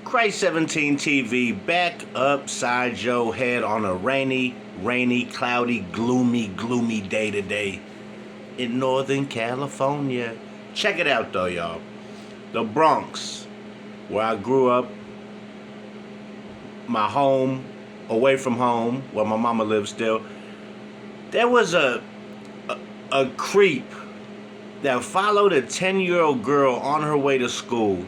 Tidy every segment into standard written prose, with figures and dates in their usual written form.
Christ 17 TV back upside your head on a rainy, cloudy, gloomy day today in Northern California. Check it out though, y'all. The Bronx, where I grew up, my home, away from home, where my mama lives still, there was a creep that followed a 10-year-old girl on her way to school.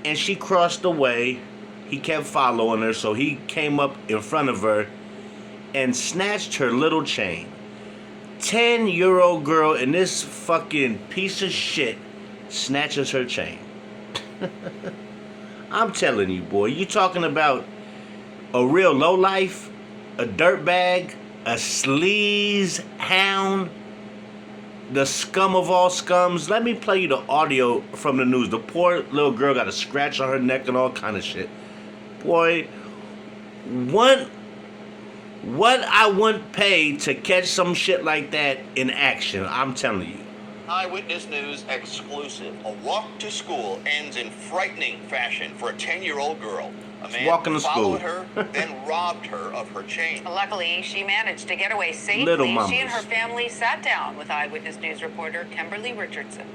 And she crossed the way. He kept following her, so he came up in front of her and snatched her little chain. 10-year-old girl, and this fucking piece of shit snatches her chain. I'm telling you, boy, you talking about a real lowlife, a dirtbag, a sleaze hound, the scum of all scums. Let me play you the audio from the news. The poor little girl got a scratch on her neck and all kind of shit. Boy, what I wouldn't pay to catch some shit like that in action, I'm telling you. Eyewitness News exclusive. A walk to school ends in frightening fashion for a 10-year-old girl. A man followed her, then robbed her of her chain. Luckily, she managed to get away safely. She and her family sat down with Eyewitness News reporter Kimberly Richardson.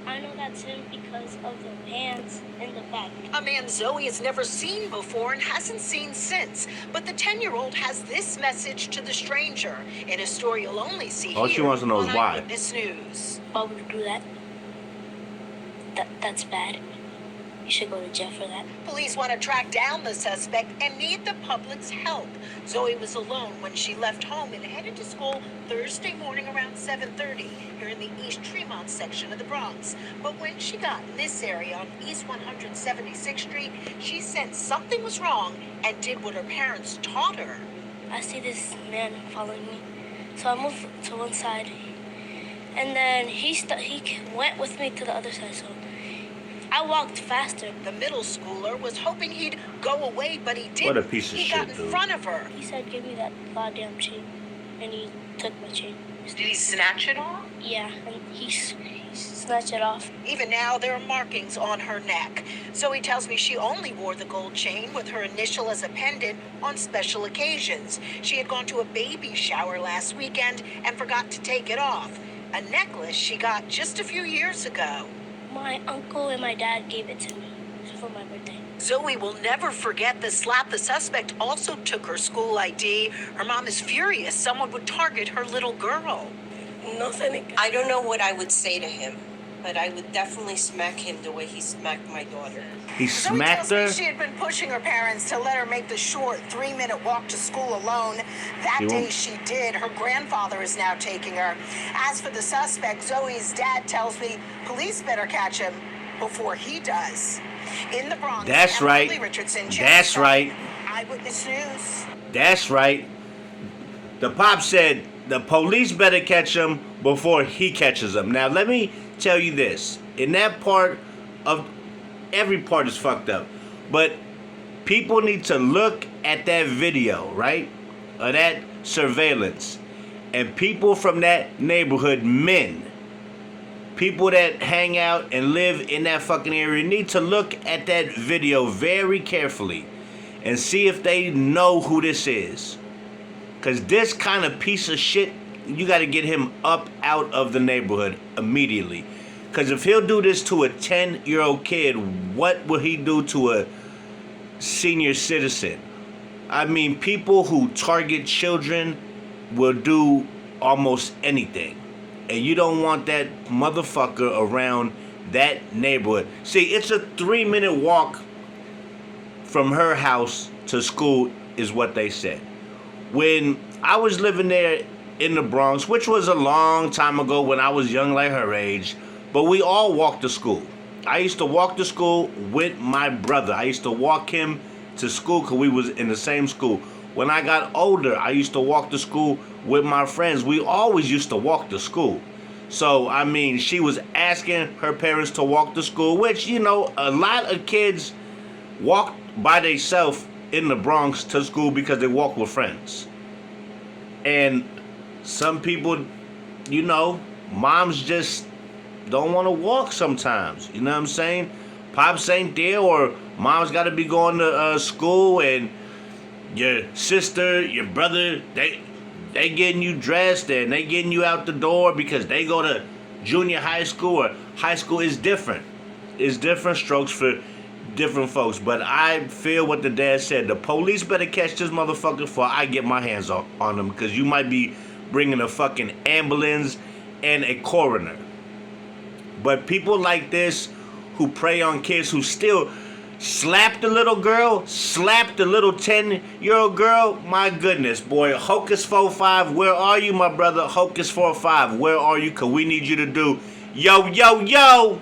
I know that's him because of the pants in the back. A man Zoe has never seen before and hasn't seen since. But the 10-year-old has this message to the stranger in a story you'll only see all here she wants to know is why. Eyewitness News. Why would you do that? That's bad. You should go to jail for that. Police want to track down the suspect and need the public's help. Zoe was alone when she left home and headed to school Thursday morning around 7:30 here in the East Tremont section of the Bronx. But when she got in this area on East 176th Street, she sensed something was wrong and did what her parents taught her. I see this man following me, so I moved to one side, and then he went with me to the other side. So I walked faster. The middle schooler was hoping he'd go away, but he didn't. What a piece of shit, dude. He got in front of her. He said, "Give me that goddamn chain," and he took my chain. Did he snatch it off? Yeah, and he snatched it off. Even now, there are markings on her neck. Zoe tells me she only wore the gold chain with her initial as a pendant on special occasions. She had gone to a baby shower last weekend and forgot to take it off. A necklace she got just a few years ago. My uncle and my dad gave it to me for my birthday. Zoe will never forget the slap. The suspect also took her school ID. Her mom is furious someone would target her little girl. I don't know what I would say to him, but I would definitely smack him the way he smacked my daughter. He smacked her? She had been pushing her parents to let her make the short 3-minute walk to school alone. That day she did. Her grandfather is now taking her. As for the suspect, Zoe's dad tells me police better catch him before he does. In the Bronx, that's right. That's right. Eyewitness News. That's right. The pop said the police better catch him before he catches them. Now, let me tell you this. In that part of... every part is fucked up. But people need to look at that video, right? Of that surveillance. And people from that neighborhood, men, people that hang out and live in that fucking area, need to look at that video very carefully and see if they know who this is. Because this kind of piece of shit, you got to get him up out of the neighborhood immediately. Because if he'll do this to a 10-year-old kid, what will he do to a senior citizen? I mean, people who target children will do almost anything. And you don't want that motherfucker around that neighborhood. See, it's a 3-minute walk from her house to school is what they said. When I was living there in the Bronx, which was a long time ago when I was young like her age, but we all walked to school. I used to walk to school with my brother. I used to walk him to school because we was in the same school. When I got older, I used to walk to school with my friends. We always used to walk to school. So, I mean, she was asking her parents to walk to school, which, you know, a lot of kids walk by themselves in the Bronx to school because they walk with friends. And some people, you know, moms just don't want to walk sometimes. You know what I'm saying? Pops ain't there, or mom's got to be going to school, and your sister, your brother, they getting you dressed and they getting you out the door because they go to junior high school or high school. Is different. It's different strokes for different folks. But I feel what the dad said. The police better catch this motherfucker before I get my hands on him, because you might be bringing a fucking ambulance and a coroner. But people like this who prey on kids, who still slap the little girl, slap the little 10-year-old girl, my goodness, boy. Hocus 45, where are you, my brother? Hocus 45, where are you? Because we need you to do, yo,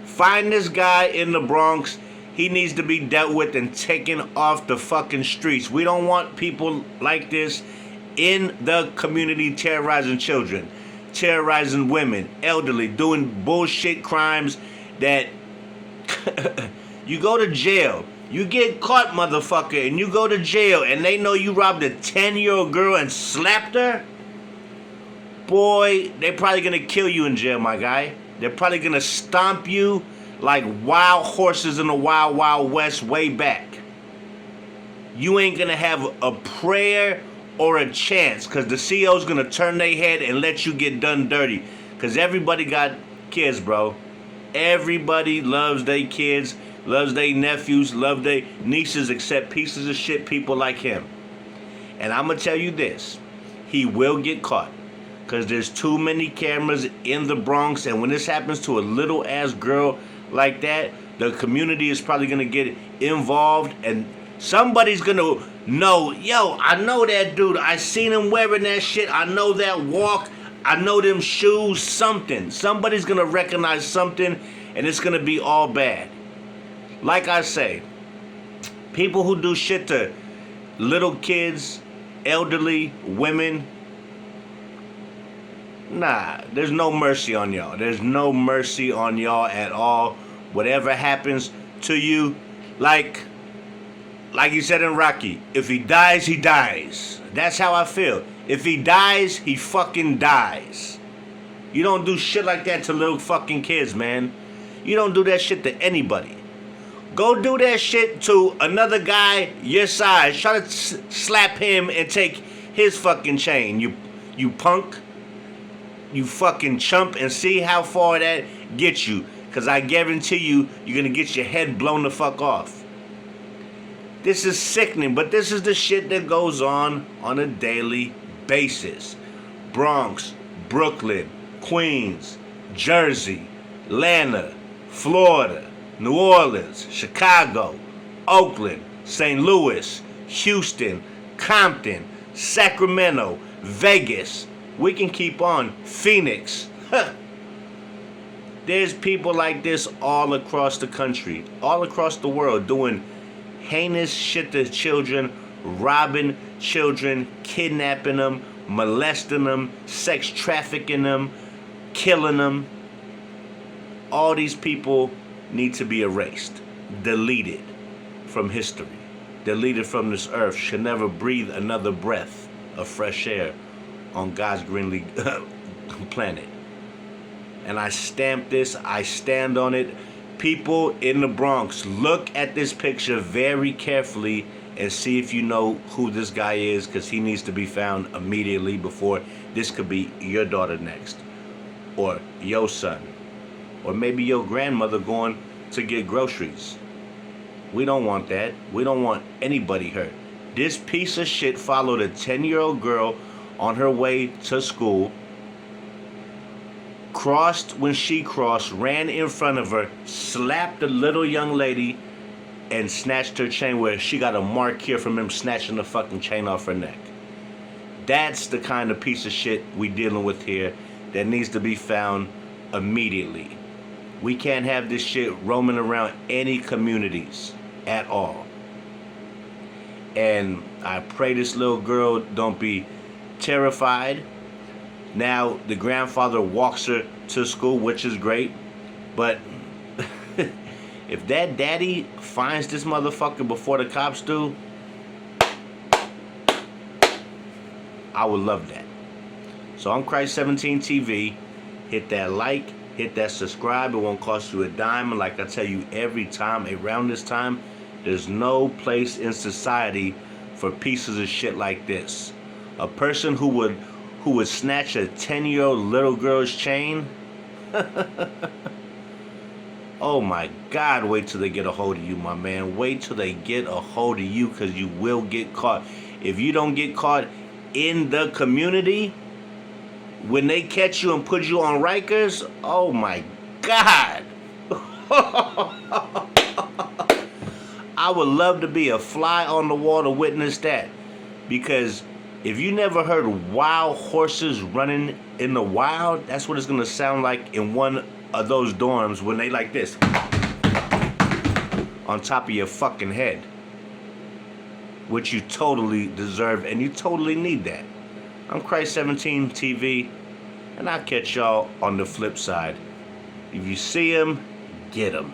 find this guy in the Bronx. He needs to be dealt with and taken off the fucking streets. We don't want people like this in the community terrorizing children, terrorizing women, elderly, doing bullshit crimes that you go to jail. You get caught, motherfucker, and you go to jail, and they know you robbed a 10-year-old girl and slapped her. Boy, they're probably gonna kill you in jail, my guy. They're probably gonna stomp you like wild horses in the wild, wild west way back. You ain't gonna have a prayer or a chance, because the CEO's gonna turn their head and let you get done dirty. Because everybody got kids, bro. Everybody loves their kids, loves their nephews, loves their nieces, except pieces of shit people like him. And I'm going to tell you this. He will get caught, because there's too many cameras in the Bronx. And when this happens to a little ass girl like that, the community is probably going to get involved. And somebody's going to know, yo, I know that dude. I seen him wearing that shit. I know that walk. I know them shoes, something. Somebody's going to recognize something, and it's going to be all bad. Like I say, people who do shit to little kids, elderly, women, nah, there's no mercy on y'all. There's no mercy on y'all at all. Whatever happens to you, like you said in Rocky, if he dies, he dies. That's how I feel. If he dies, he fucking dies. You don't do shit like that to little fucking kids, man. You don't do that shit to anybody. Go do that shit to another guy your size. Try to slap him and take his fucking chain. You punk. You fucking chump, and see how far that gets you. Because I guarantee you, you're going to get your head blown the fuck off. This is sickening, but this is the shit that goes on a daily basis. Bronx, Brooklyn, Queens, Jersey, Atlanta, Florida, New Orleans, Chicago, Oakland, St. Louis, Houston, Compton, Sacramento, Vegas. We can keep on. Phoenix. There's people like this all across the country, all across the world, doing heinous shit to children, robbing children, kidnapping them, molesting them, sex trafficking them, killing them. All these people need to be erased, deleted from history, deleted from this earth. Should never breathe another breath of fresh air on God's green planet. And I stamp this, I stand on it. People in the Bronx, look at this picture very carefully and see if you know who this guy is, because he needs to be found immediately before this could be your daughter next, or your son, or maybe your grandmother going to get groceries. We don't want that. We don't want anybody hurt. This piece of shit followed a 10-year-old girl on her way to school, crossed when she crossed, ran in front of her, slapped the little young lady, and snatched her chain, where she got a mark here from him snatching the fucking chain off her neck. That's the kind of piece of shit we dealing with here that needs to be found immediately. We can't have this shit roaming around any communities at all. And I pray this little girl don't be terrified. Now, the grandfather walks her to school, which is great. But if that daddy finds this motherfucker before the cops do, I would love that. So I'm Christ 17 TV. Hit that like, Hit that subscribe. It won't cost you a dime. And like I tell you every time around this time, there's no place in society for pieces of shit like this. A person who would snatch a 10-year-old little girl's chain. Oh my God, wait till they get a hold of you, my man. Wait till they get a hold of you, because you will get caught. If you don't get caught in the community, when they catch you and put you on Rikers, oh my God. I would love to be a fly on the wall to witness that. Because if you never heard wild horses running in the wild, that's what it's going to sound like in one of those dorms when they like this on top of your fucking head. Which you totally deserve, and you totally need that. I'm Christ17 TV, and I'll catch y'all on the flip side. If you see him, get him.